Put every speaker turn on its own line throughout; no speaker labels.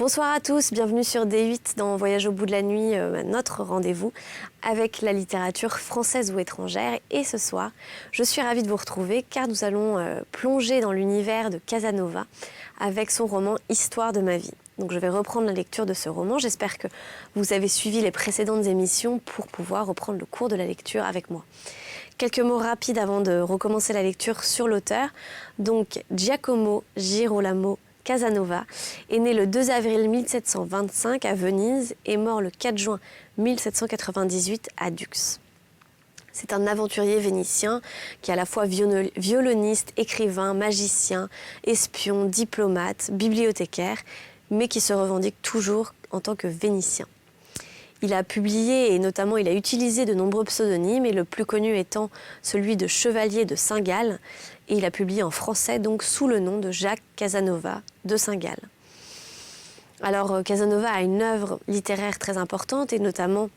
Bonsoir à tous, bienvenue sur D8 dans Voyage au bout de la nuit, notre rendez-vous avec la littérature française ou étrangère. Et ce soir, je suis ravie de vous retrouver car nous allons plonger dans l'univers de Casanova avec son roman Histoire de ma vie. Donc je vais reprendre la lecture de ce roman. J'espère que vous avez suivi les précédentes émissions pour pouvoir reprendre le cours de la lecture avec moi. Quelques mots rapides avant de recommencer la lecture sur l'auteur. Donc Giacomo Girolamo Casanova est né le 2 avril 1725 à Venise et mort le 4 juin 1798 à Dux. C'est un aventurier vénitien qui est à la fois violoniste, écrivain, magicien, espion, diplomate, bibliothécaire, mais qui se revendique toujours en tant que Vénitien. Il a publié et notamment il a utilisé de nombreux pseudonymes et le plus connu étant celui de Chevalier de Saint-Gall et il a publié en français donc sous le nom de Jacques Casanova de Saint-Gall. Alors Casanova a une œuvre littéraire très importante et notamment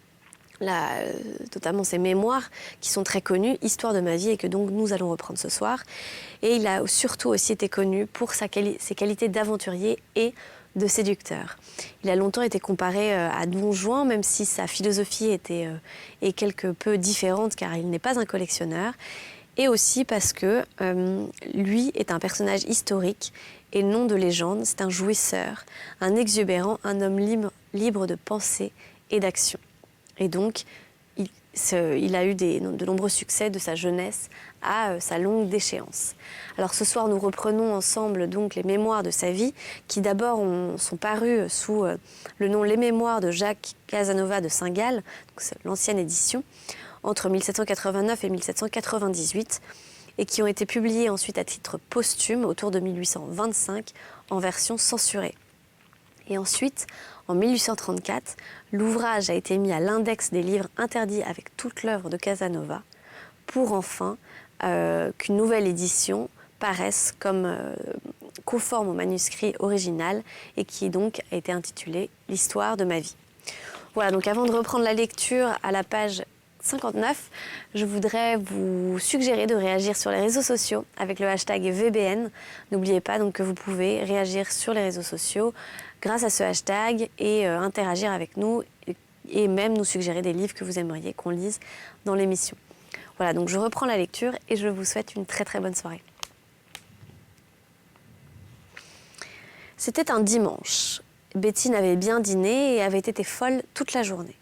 ses mémoires qui sont très connues, Histoire de ma vie et que donc nous allons reprendre ce soir. Et il a surtout aussi été connu pour ses qualités d'aventurier et de séducteur. Il a longtemps été comparé à Don Juan, même si sa philosophie est quelque peu différente car il n'est pas un collectionneur, et aussi parce que lui est un personnage historique et non de légende, c'est un jouisseur, un exubérant, un homme libre de pensée et d'action. Et donc, il a eu de nombreux succès de sa jeunesse à sa longue déchéance. Alors ce soir, nous reprenons ensemble donc les mémoires de sa vie, qui d'abord sont parus sous le nom Les Mémoires de Jacques Casanova de Saint-Gall, c'est l'ancienne édition, entre 1789 et 1798, et qui ont été publiés ensuite à titre posthume autour de 1825 en version censurée. Et ensuite, en 1834, l'ouvrage a été mis à l'index des livres interdits avec toute l'œuvre de Casanova, pour enfin qu'une nouvelle édition paraisse comme conforme au manuscrit original et qui donc a été intitulée L'Histoire de ma vie. Voilà, donc avant de reprendre la lecture à la page 59, je voudrais vous suggérer de réagir sur les réseaux sociaux avec le hashtag VBN. N'oubliez pas donc que vous pouvez réagir sur les réseaux sociaux grâce à ce hashtag et interagir avec nous et même nous suggérer des livres que vous aimeriez qu'on lise dans l'émission. Voilà, donc je reprends la lecture et je vous souhaite une très très bonne soirée. C'était un dimanche. Bétine avait bien dîné et avait été folle toute la journée.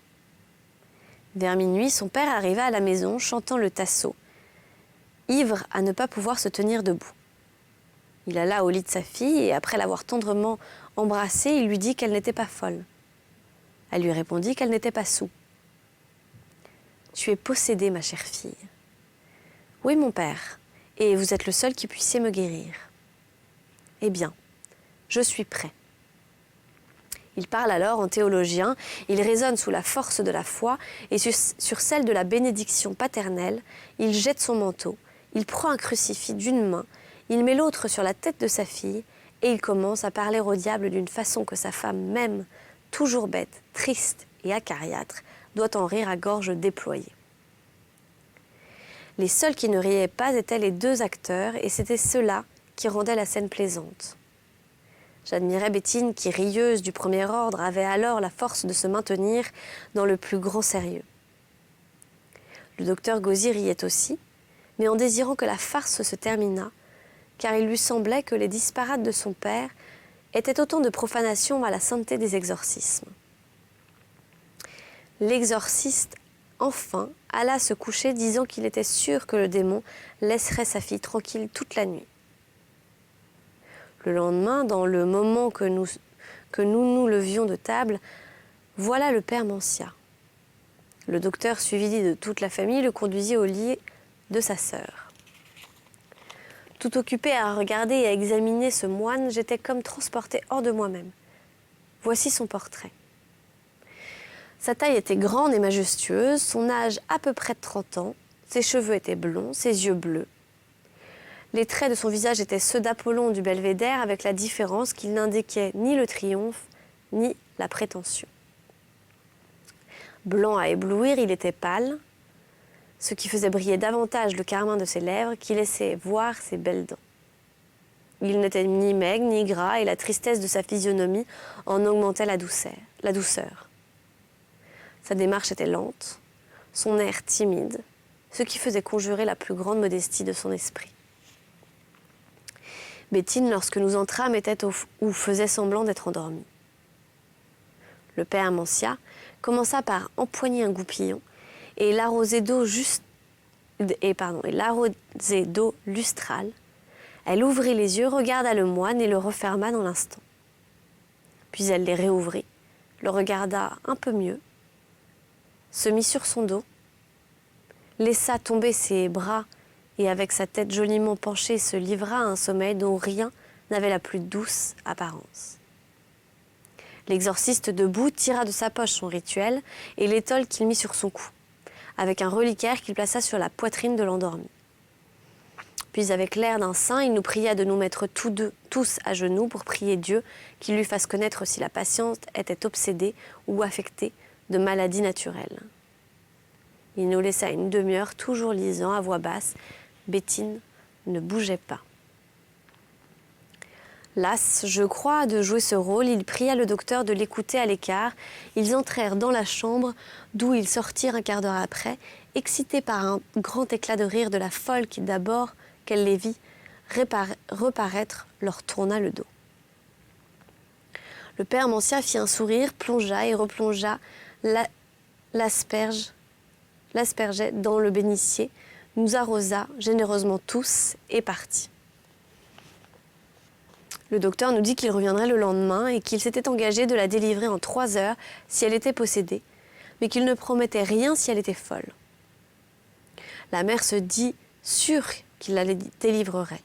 Vers minuit, son père arriva à la maison chantant le tasso, ivre à ne pas pouvoir se tenir debout. Il alla au lit de sa fille et après l'avoir tendrement embrassée, il lui dit qu'elle n'était pas folle. Elle lui répondit qu'elle n'était pas soûle. « Tu es possédée, ma chère fille. »« Oui, mon père, et vous êtes le seul qui puissiez me guérir. »« Eh bien, je suis prêt. » Il parle alors en théologien, il raisonne sous la force de la foi et sur celle de la bénédiction paternelle, il jette son manteau, il prend un crucifix d'une main, il met l'autre sur la tête de sa fille et il commence à parler au diable d'une façon que sa femme même, toujours bête, triste et acariâtre, doit en rire à gorge déployée. Les seuls qui ne riaient pas étaient les deux acteurs et c'était ceux-là qui rendaient la scène plaisante. J'admirais Bétine qui, rieuse du premier ordre, avait alors la force de se maintenir dans le plus grand sérieux. Le docteur Gauzy riait aussi, mais en désirant que la farce se terminât, car il lui semblait que les disparates de son père étaient autant de profanation à la sainteté des exorcismes. L'exorciste, enfin, alla se coucher disant qu'il était sûr que le démon laisserait sa fille tranquille toute la nuit. Le lendemain, dans le moment que nous nous levions de table, voilà le père Mancia. Le docteur, suivi de toute la famille, le conduisit au lit de sa sœur. Tout occupé à regarder et à examiner ce moine, j'étais comme transportée hors de moi-même. Voici son portrait. Sa taille était grande et majestueuse, son âge à peu près de 30 ans, ses cheveux étaient blonds, ses yeux bleus. Les traits de son visage étaient ceux d'Apollon du Belvédère, avec la différence qu'il n'indiquait ni le triomphe, ni la prétention. Blanc à éblouir, il était pâle, ce qui faisait briller davantage le carmin de ses lèvres qui laissait voir ses belles dents. Il n'était ni maigre ni gras et la tristesse de sa physionomie en augmentait la douceur. Sa démarche était lente, son air timide, ce qui faisait conjurer la plus grande modestie de son esprit. Bétine, lorsque nous entrâmes, était ou faisait semblant d'être endormie. Le père Mancia commença par empoigner un goupillon et l'arroser d'eau lustrale. Elle ouvrit les yeux, regarda le moine et le referma dans l'instant. Puis elle les réouvrit, le regarda un peu mieux, se mit sur son dos, laissa tomber ses bras et avec sa tête joliment penchée se livra à un sommeil dont rien n'avait la plus douce apparence. L'exorciste debout tira de sa poche son rituel et l'étole qu'il mit sur son cou, avec un reliquaire qu'il plaça sur la poitrine de l'endormi. Puis avec l'air d'un saint, il nous pria de nous mettre tous à genoux pour prier Dieu qu'il lui fasse connaître si la patiente était obsédée ou affectée de maladies naturelles. Il nous laissa une demi-heure toujours lisant à voix basse. Bétine ne bougeait pas. Las, je crois, de jouer ce rôle, il pria le docteur de l'écouter à l'écart. Ils entrèrent dans la chambre, d'où ils sortirent un quart d'heure après, excités par un grand éclat de rire de la folle qui, d'abord qu'elle les vit reparaître, leur tourna le dos. Le père Mancia fit un sourire, plongea et replongea l'aspergeait dans le bénitier, nous arrosa généreusement tous et partit. Le docteur nous dit qu'il reviendrait le lendemain et qu'il s'était engagé de la délivrer en 3 heures si elle était possédée, mais qu'il ne promettait rien si elle était folle. La mère se dit sûre qu'il la délivrerait,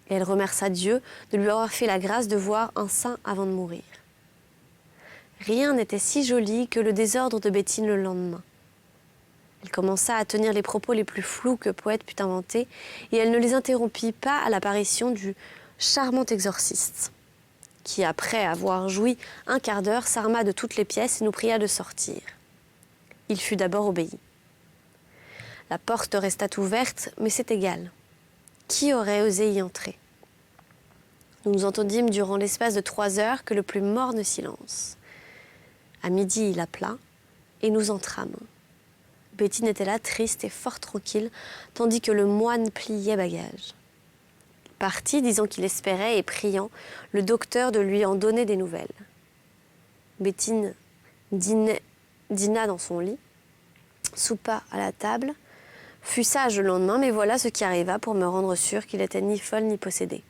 et elle remercia Dieu de lui avoir fait la grâce de voir un saint avant de mourir. Rien n'était si joli que le désordre de Bétine le lendemain. Elle commença à tenir les propos les plus flous que poète put inventer, et elle ne les interrompit pas à l'apparition du charmant exorciste, qui, après avoir joui un quart d'heure, s'arma de toutes les pièces et nous pria de sortir. Il fut d'abord obéi. La porte resta ouverte, mais c'est égal. Qui aurait osé y entrer? Nous nous entendîmes durant l'espace de 3 heures que le plus morne silence. À midi, il appela, et nous entrâmes. Bétine était là, triste et fort tranquille, tandis que le moine pliait bagages. Il partit, disant qu'il espérait et priant le docteur de lui en donner des nouvelles. Bétine dîna dans son lit, soupa à la table, fut sage le lendemain, mais voilà ce qui arriva pour me rendre sûre qu'il n'était ni folle ni possédée.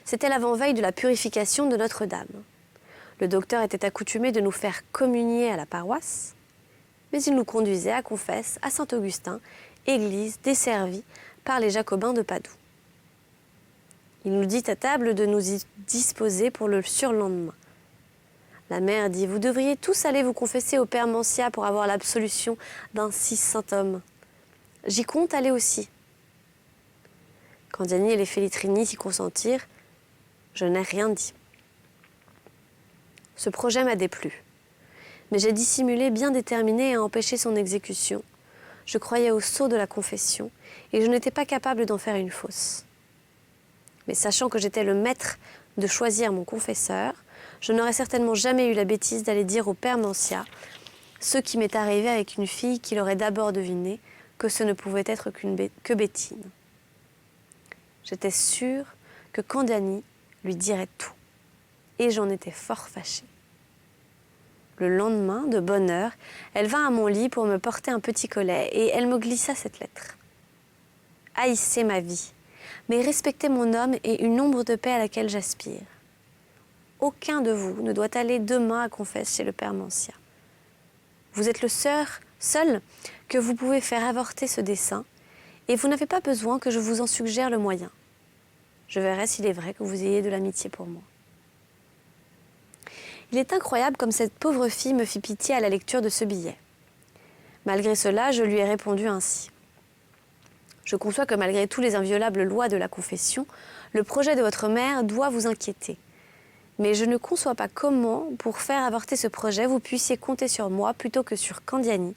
C'était l'avant-veille de la purification de Notre-Dame. Le docteur était accoutumé de nous faire communier à la paroisse, mais il nous conduisait à Confesse, à Saint-Augustin, église desservie par les Jacobins de Padoue. Il nous dit à table de nous y disposer pour le surlendemain. La mère dit « Vous devriez tous aller vous confesser au père Mancia pour avoir l'absolution d'un si saint homme. J'y compte aller aussi. » Candiani et les Felitrini s'y consentirent. Je n'ai rien dit. Ce projet m'a déplu. Mais j'ai dissimulé bien déterminé à empêcher son exécution. Je croyais au sceau de la confession et je n'étais pas capable d'en faire une fausse. Mais sachant que j'étais le maître de choisir mon confesseur, je n'aurais certainement jamais eu la bêtise d'aller dire au père Mancia ce qui m'est arrivé avec une fille qu'il aurait d'abord deviné que ce ne pouvait être que Bétine. J'étais sûre que Candiani lui dirait tout, et j'en étais fort fâchée. Le lendemain, de bonne heure, elle vint à mon lit pour me porter un petit collet, et elle me glissa cette lettre. « Haïssez ma vie, mais respectez mon homme et une ombre de paix à laquelle j'aspire. Aucun de vous ne doit aller demain à Confesse chez le père Mancia. Vous êtes le seul que vous pouvez faire avorter ce dessein, et vous n'avez pas besoin que je vous en suggère le moyen. Je verrai s'il est vrai que vous ayez de l'amitié pour moi. » Il est incroyable comme cette pauvre fille me fit pitié à la lecture de ce billet. Malgré cela, je lui ai répondu ainsi. Je conçois que malgré tous les inviolables lois de la confession, le projet de votre mère doit vous inquiéter. Mais je ne conçois pas comment, pour faire avorter ce projet, vous puissiez compter sur moi plutôt que sur Candiani,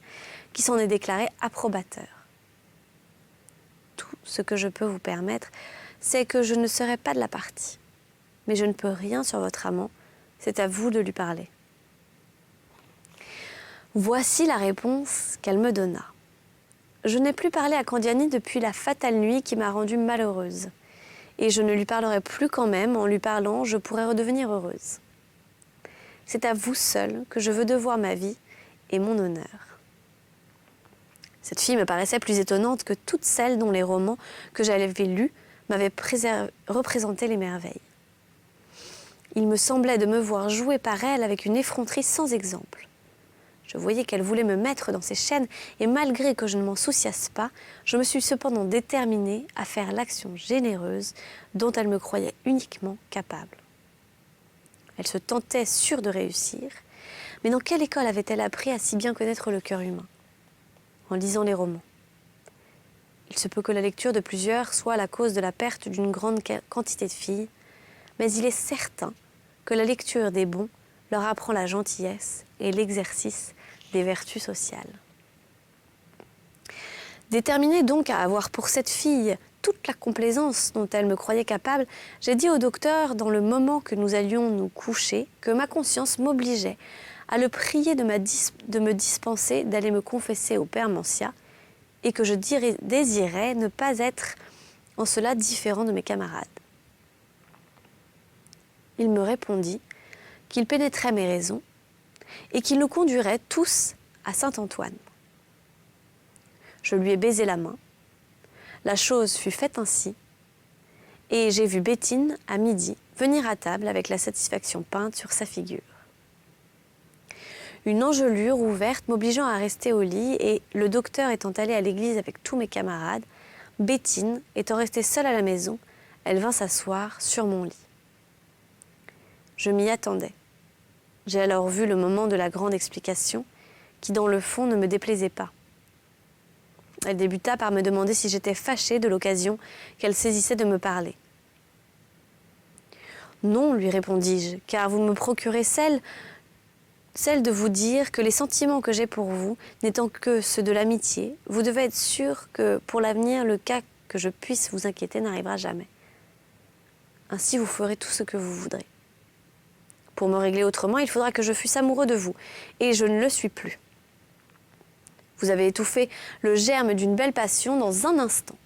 qui s'en est déclaré approbateur. Tout ce que je peux vous permettre, c'est que je ne serai pas de la partie. Mais je ne peux rien sur votre amant, c'est à vous de lui parler. » Voici la réponse qu'elle me donna. Je n'ai plus parlé à Candiani depuis la fatale nuit qui m'a rendue malheureuse. Et je ne lui parlerai plus quand même, en lui parlant, je pourrais redevenir heureuse. C'est à vous seul que je veux devoir ma vie et mon honneur. Cette fille me paraissait plus étonnante que toutes celles dont les romans que j'avais lus m'avaient représenté les merveilles. Il me semblait de me voir jouer par elle avec une effronterie sans exemple. Je voyais qu'elle voulait me mettre dans ses chaînes et malgré que je ne m'en souciasse pas, je me suis cependant déterminée à faire l'action généreuse dont elle me croyait uniquement capable. Elle se tentait sûre de réussir, mais dans quelle école avait-elle appris à si bien connaître le cœur humain ? En lisant les romans. Il se peut que la lecture de plusieurs soit la cause de la perte d'une grande quantité de filles, mais il est certain que la lecture des bons leur apprend la gentillesse et l'exercice des vertus sociales. Déterminée donc à avoir pour cette fille toute la complaisance dont elle me croyait capable, j'ai dit au docteur, dans le moment que nous allions nous coucher, que ma conscience m'obligeait à le prier de me dispenser d'aller me confesser au père Mancia et que je désirais ne pas être en cela différent de mes camarades. Il me répondit qu'il pénétrait mes raisons et qu'il nous conduirait tous à Saint-Antoine. Je lui ai baisé la main. La chose fut faite ainsi, et j'ai vu Bétine, à midi, venir à table avec la satisfaction peinte sur sa figure. Une engelure ouverte m'obligeant à rester au lit, et le docteur étant allé à l'église avec tous mes camarades, Bétine étant restée seule à la maison, elle vint s'asseoir sur mon lit. Je m'y attendais. J'ai alors vu le moment de la grande explication, qui dans le fond ne me déplaisait pas. Elle débuta par me demander si j'étais fâchée de l'occasion qu'elle saisissait de me parler. « Non, lui répondis-je, car vous me procurez celle de vous dire que les sentiments que j'ai pour vous, n'étant que ceux de l'amitié, vous devez être sûr que pour l'avenir, le cas que je puisse vous inquiéter n'arrivera jamais. Ainsi, vous ferez tout ce que vous voudrez. Pour me régler autrement, il faudra que je fusse amoureux de vous, et je ne le suis plus. Vous avez étouffé le germe d'une belle passion dans un instant.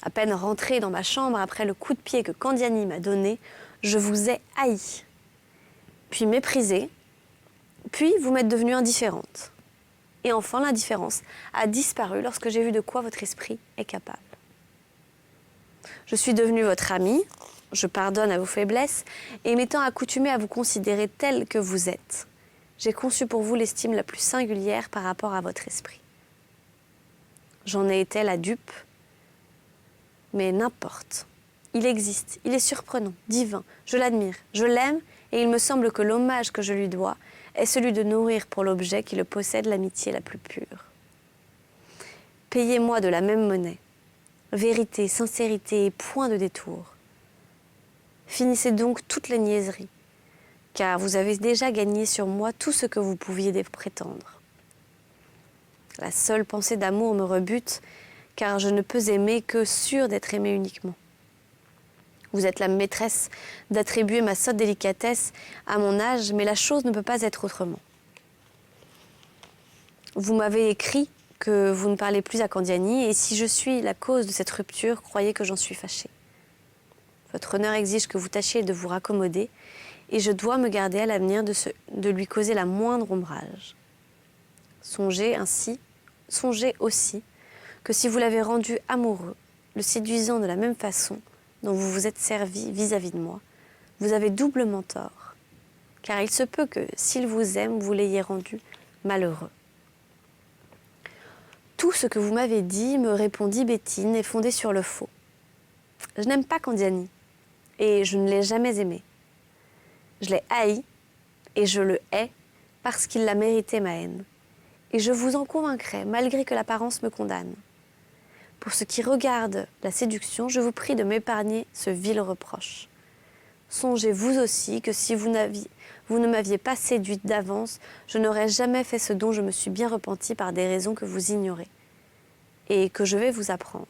À peine rentrée dans ma chambre après le coup de pied que Candiani m'a donné, je vous ai haï, puis méprisée, puis vous m'êtes devenue indifférente. Et enfin, l'indifférence a disparu lorsque j'ai vu de quoi votre esprit est capable. Je suis devenue votre amie, je pardonne à vos faiblesses, et m'étant accoutumée à vous considérer telle que vous êtes, j'ai conçu pour vous l'estime la plus singulière par rapport à votre esprit. J'en ai été la dupe, mais n'importe. Il existe, il est surprenant, divin, je l'admire, je l'aime, et il me semble que l'hommage que je lui dois est celui de nourrir pour l'objet qui le possède l'amitié la plus pure. Payez-moi de la même monnaie, vérité, sincérité et point de détour. Finissez donc toutes les niaiseries, car vous avez déjà gagné sur moi tout ce que vous pouviez prétendre. La seule pensée d'amour me rebute, car je ne peux aimer que sûr d'être aimée uniquement. Vous êtes la maîtresse d'attribuer ma sotte délicatesse à mon âge, mais la chose ne peut pas être autrement. Vous m'avez écrit que vous ne parlez plus à Candiani, et si je suis la cause de cette rupture, croyez que j'en suis fâchée. Votre honneur exige que vous tâchiez de vous raccommoder, et je dois me garder à l'avenir de lui causer la moindre ombrage. Songez aussi que si vous l'avez rendu amoureux, le séduisant de la même façon dont vous vous êtes servi vis-à-vis de moi, vous avez doublement tort, car il se peut que, s'il vous aime, vous l'ayez rendu malheureux. Tout ce que vous m'avez dit, me répondit Bétine, est fondé sur le faux. Je n'aime pas Candiani, et je ne l'ai jamais aimé. Je l'ai haï, et je le hais parce qu'il a mérité ma haine. Et je vous en convaincrai, malgré que l'apparence me condamne. Pour ce qui regarde la séduction, je vous prie de m'épargner ce vil reproche. Songez vous aussi que si vous ne m'aviez pas séduite d'avance, je n'aurais jamais fait ce dont je me suis bien repentie par des raisons que vous ignorez, et que je vais vous apprendre.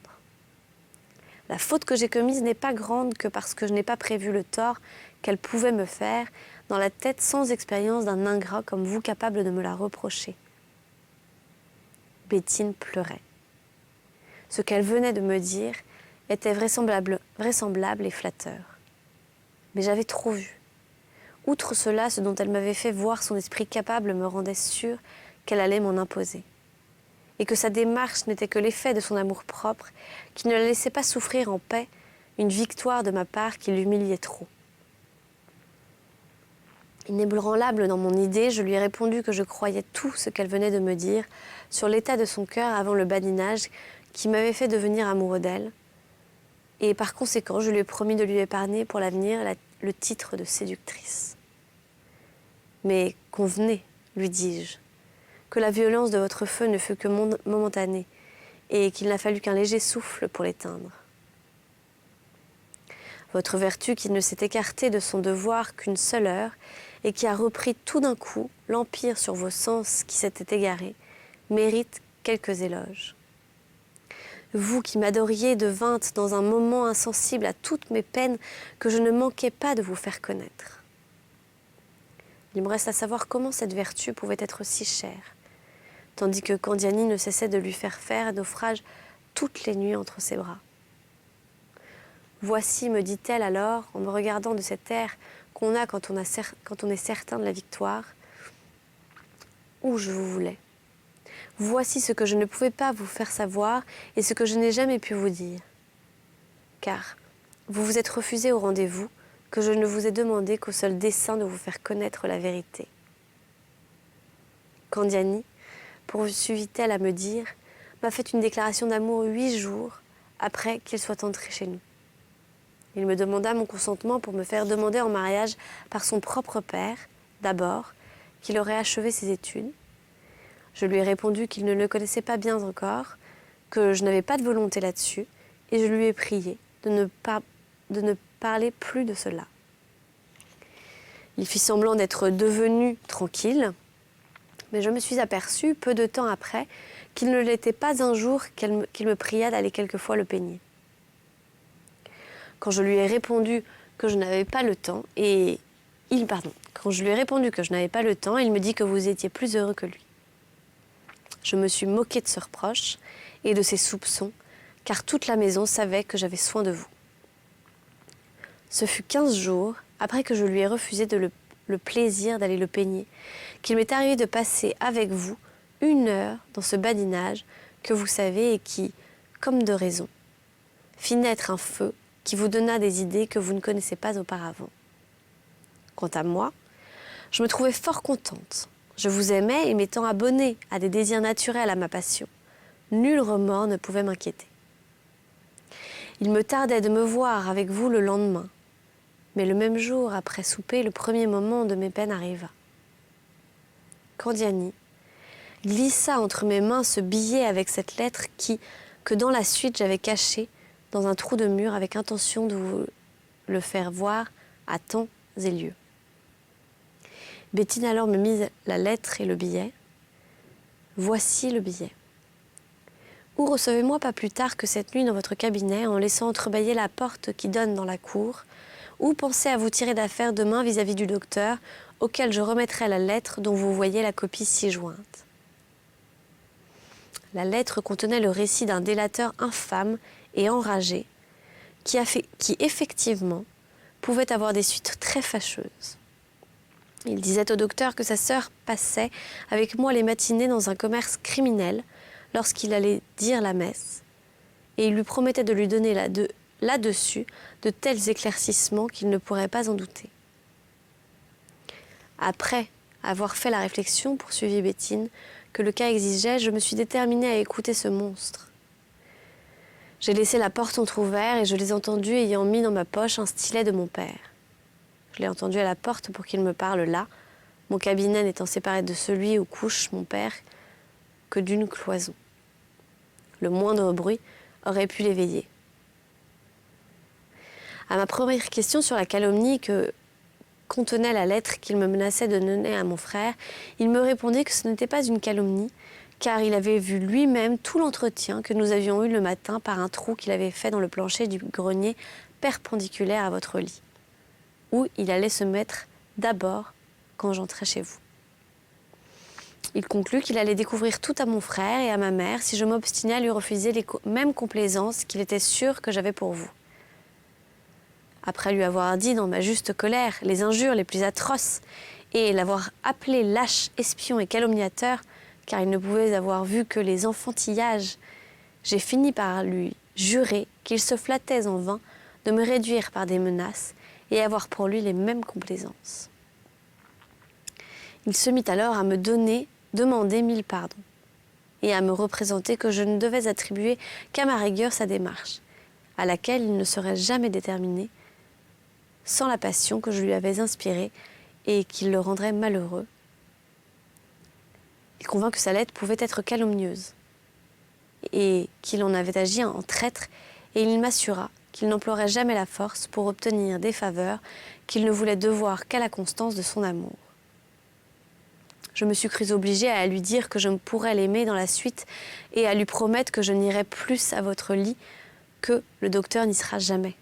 La faute que j'ai commise n'est pas grande que parce que je n'ai pas prévu le tort qu'elle pouvait me faire dans la tête sans expérience d'un ingrat comme vous capable de me la reprocher. » Bétine pleurait. Ce qu'elle venait de me dire était vraisemblable et flatteur. Mais j'avais trop vu. Outre cela, ce dont elle m'avait fait voir son esprit capable me rendait sûre qu'elle allait m'en imposer. Et que sa démarche n'était que l'effet de son amour-propre, qui ne la laissait pas souffrir en paix une victoire de ma part qui l'humiliait trop. Inébranlable dans mon idée, je lui ai répondu que je croyais tout ce qu'elle venait de me dire sur l'état de son cœur avant le badinage qui m'avait fait devenir amoureux d'elle. Et par conséquent, je lui ai promis de lui épargner pour l'avenir le titre de séductrice. « Mais convenez, lui dis-je, que la violence de votre feu ne fut que momentanée et qu'il n'a fallu qu'un léger souffle pour l'éteindre. Votre vertu qui ne s'est écartée de son devoir qu'une seule heure et qui a repris tout d'un coup l'empire sur vos sens qui s'étaient égarés, mérite quelques éloges. Vous qui m'adoriez devîntes dans un moment insensible à toutes mes peines que je ne manquais pas de vous faire connaître. Il me reste à savoir comment cette vertu pouvait être si chère, tandis que Candiani ne cessait de lui faire naufrage toutes les nuits entre ses bras. Voici, me dit-elle alors, en me regardant de cet air qu'on a quand on est certain de la victoire, où je vous voulais. Voici ce que je ne pouvais pas vous faire savoir et ce que je n'ai jamais pu vous dire. Car vous vous êtes refusé au rendez-vous que je ne vous ai demandé qu'au seul dessein de vous faire connaître la vérité. Candiani, poursuivit-elle à me dire, m'a fait une déclaration d'amour 8 jours après qu'il soit entré chez nous. Il me demanda mon consentement pour me faire demander en mariage par son propre père, d'abord, qu'il aurait achevé ses études. Je lui ai répondu qu'il ne le connaissait pas bien encore, que je n'avais pas de volonté là-dessus, et je lui ai prié de ne parler plus de cela. Il fit semblant d'être devenu tranquille, mais je me suis aperçue, peu de temps après, qu'il ne l'était pas un jour qu'il me pria d'aller quelquefois le peigner. Quand je lui ai répondu que je n'avais pas le temps, il me dit que vous étiez plus heureux que lui. Je me suis moquée de ce reproche et de ses soupçons, car toute la maison savait que j'avais soin de vous. Ce fut 15 jours après que je lui ai refusé le plaisir d'aller le peigner, qu'il m'est arrivé de passer avec vous 1 heure dans ce badinage que vous savez et qui, comme de raison, fit naître un feu qui vous donna des idées que vous ne connaissez pas auparavant. Quant à moi, je me trouvais fort contente. Je vous aimais et m'étant abonnée à des désirs naturels à ma passion, nul remords ne pouvait m'inquiéter. Il me tardait de me voir avec vous le lendemain, mais le même jour, après souper, le premier moment de mes peines arriva. Candiani glissa entre mes mains ce billet avec cette lettre que dans la suite j'avais caché dans un trou de mur avec intention de vous le faire voir à temps et lieu. Bétine alors me mit la lettre et le billet. Voici le billet. Ou recevez-moi pas plus tard que cette nuit dans votre cabinet en laissant entrebâiller la porte qui donne dans la cour, ou pensez à vous tirer d'affaire demain vis-à-vis du docteur, auquel je remettrai la lettre dont vous voyez la copie ci-jointe. La lettre contenait le récit d'un délateur infâme et enragé, qui effectivement pouvait avoir des suites très fâcheuses. Il disait au docteur que sa sœur passait avec moi les matinées dans un commerce criminel lorsqu'il allait dire la messe, et il lui promettait de lui donner là-dessus de tels éclaircissements qu'il ne pourrait pas en douter. Après avoir fait la réflexion, poursuivit Bétine, que le cas exigeait, je me suis déterminée à écouter ce monstre. J'ai laissé la porte entrouverte et je l'ai entendu ayant mis dans ma poche un stylet de mon père. Je l'ai entendu à la porte pour qu'il me parle là, mon cabinet n'étant séparé de celui où couche mon père que d'une cloison. Le moindre bruit aurait pu l'éveiller. À ma première question sur la calomnie que contenait la lettre qu'il me menaçait de donner à mon frère, il me répondit que ce n'était pas une calomnie, car il avait vu lui-même tout l'entretien que nous avions eu le matin par un trou qu'il avait fait dans le plancher du grenier perpendiculaire à votre lit, où il allait se mettre d'abord quand j'entrais chez vous. Il conclut qu'il allait découvrir tout à mon frère et à ma mère si je m'obstinais à lui refuser les mêmes complaisances qu'il était sûr que j'avais pour vous. Après lui avoir dit dans ma juste colère les injures les plus atroces et l'avoir appelé lâche, espion et calomniateur, car il ne pouvait avoir vu que les enfantillages, j'ai fini par lui jurer qu'il se flattait en vain de me réduire par des menaces et avoir pour lui les mêmes complaisances. Il se mit alors à me demander 1000 pardons et à me représenter que je ne devais attribuer qu'à ma rigueur sa démarche, à laquelle il ne serait jamais déterminé sans la passion que je lui avais inspirée et qui le rendrait malheureux. Il convint que sa lettre pouvait être calomnieuse et qu'il en avait agi en traître, et il m'assura qu'il n'emploierait jamais la force pour obtenir des faveurs qu'il ne voulait devoir qu'à la constance de son amour. Je me suis crue obligée à lui dire que je pourrais l'aimer dans la suite et à lui promettre que je n'irai plus à votre lit, que le docteur n'y sera jamais.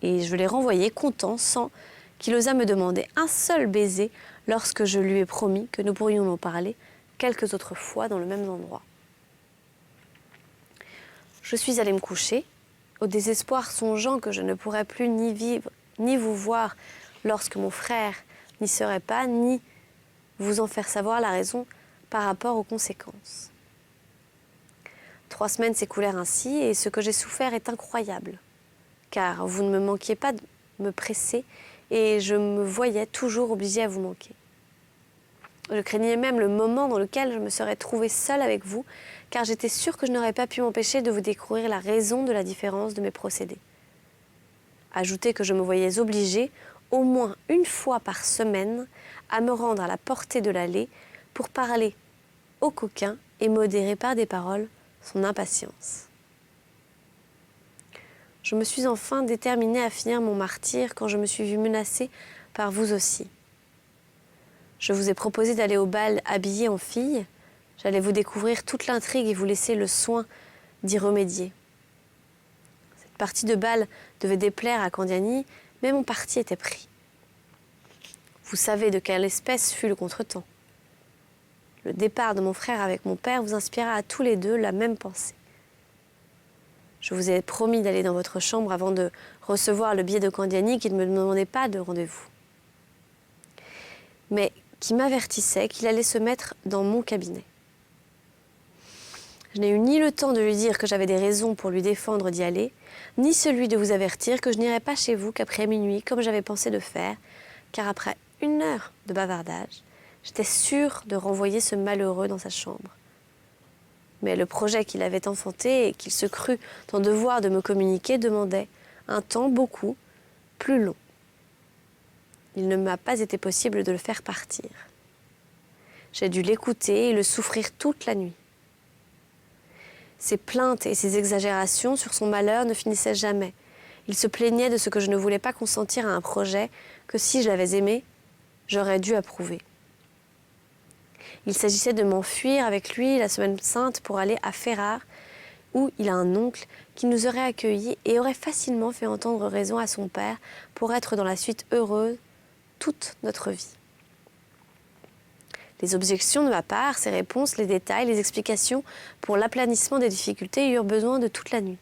Et je l'ai renvoyé content sans qu'il osât me demander un seul baiser lorsque je lui ai promis que nous pourrions en parler quelques autres fois dans le même endroit. Je suis allée me coucher, au désespoir songeant que je ne pourrais plus ni vivre, ni vous voir lorsque mon frère n'y serait pas, ni vous en faire savoir la raison par rapport aux conséquences. 3 semaines s'écoulèrent ainsi, et ce que j'ai souffert est incroyable, car vous ne me manquiez pas de me presser, et je me voyais toujours obligée à vous manquer. Je craignais même le moment dans lequel je me serais trouvée seule avec vous, car j'étais sûre que je n'aurais pas pu m'empêcher de vous découvrir la raison de la différence de mes procédés. Ajoutez que je me voyais obligée, au moins une fois par semaine, à me rendre à la portée de l'allée pour parler au coquin et modérer par des paroles son impatience. Je me suis enfin déterminée à finir mon martyre quand je me suis vue menacée par vous aussi. Je vous ai proposé d'aller au bal habillée en fille. J'allais vous découvrir toute l'intrigue et vous laisser le soin d'y remédier. Cette partie de bal devait déplaire à Candiani, mais mon parti était pris. Vous savez de quelle espèce fut le contretemps. Le départ de mon frère avec mon père vous inspira à tous les deux la même pensée. Je vous ai promis d'aller dans votre chambre avant de recevoir le billet de Candiani qui ne me demandait pas de rendez-vous, mais qui m'avertissait qu'il allait se mettre dans mon cabinet. Je n'ai eu ni le temps de lui dire que j'avais des raisons pour lui défendre d'y aller, ni celui de vous avertir que je n'irais pas chez vous qu'après minuit, comme j'avais pensé de faire, car après 1 heure de bavardage, j'étais sûre de renvoyer ce malheureux dans sa chambre. Mais le projet qu'il avait enfanté et qu'il se crut en devoir de me communiquer demandait un temps beaucoup plus long. Il ne m'a pas été possible de le faire partir. J'ai dû l'écouter et le souffrir toute la nuit. Ses plaintes et ses exagérations sur son malheur ne finissaient jamais. Il se plaignait de ce que je ne voulais pas consentir à un projet que, si je l'avais aimé, j'aurais dû approuver. Il s'agissait de m'enfuir avec lui la semaine sainte pour aller à Ferrare, où il a un oncle qui nous aurait accueillis et aurait facilement fait entendre raison à son père pour être dans la suite heureuse toute notre vie. Les objections de ma part, ses réponses, les détails, les explications pour l'aplanissement des difficultés eurent besoin de toute la nuit.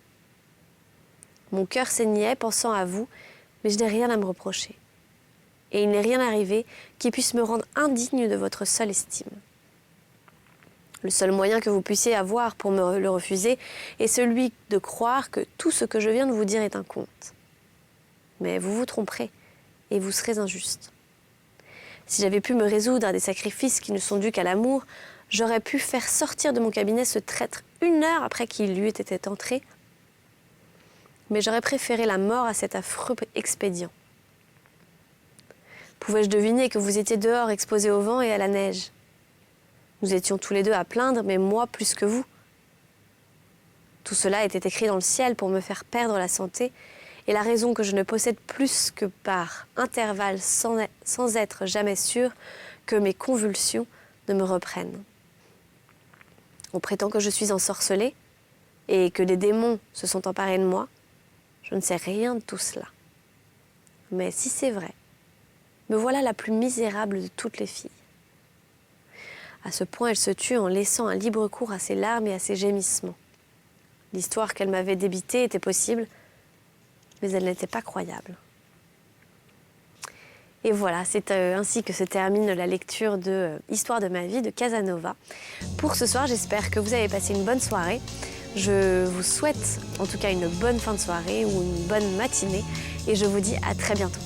Mon cœur saignait pensant à vous, mais je n'ai rien à me reprocher. Et il n'est rien arrivé qui puisse me rendre indigne de votre seule estime. Le seul moyen que vous puissiez avoir pour me le refuser est celui de croire que tout ce que je viens de vous dire est un conte. Mais vous vous tromperez et vous serez injuste. Si j'avais pu me résoudre à des sacrifices qui ne sont dus qu'à l'amour, j'aurais pu faire sortir de mon cabinet ce traître 1 heure après qu'il lui était entré. Mais j'aurais préféré la mort à cet affreux expédient. Pouvais-je deviner que vous étiez dehors exposé au vent et à la neige? Nous étions tous les deux à plaindre, mais moi plus que vous. Tout cela était écrit dans le ciel pour me faire perdre la santé, et la raison que je ne possède plus que par intervalles sans être jamais sûre que mes convulsions ne me reprennent. On prétend que je suis ensorcelée et que des démons se sont emparés de moi. Je ne sais rien de tout cela. Mais si c'est vrai, me voilà la plus misérable de toutes les filles. À ce point, elle se tue en laissant un libre cours à ses larmes et à ses gémissements. L'histoire qu'elle m'avait débitée était possible, mais elle n'était pas croyable. Et voilà, c'est ainsi que se termine la lecture de Histoire de ma vie de Casanova. Pour ce soir, j'espère que vous avez passé une bonne soirée. Je vous souhaite en tout cas une bonne fin de soirée ou une bonne matinée et je vous dis à très bientôt.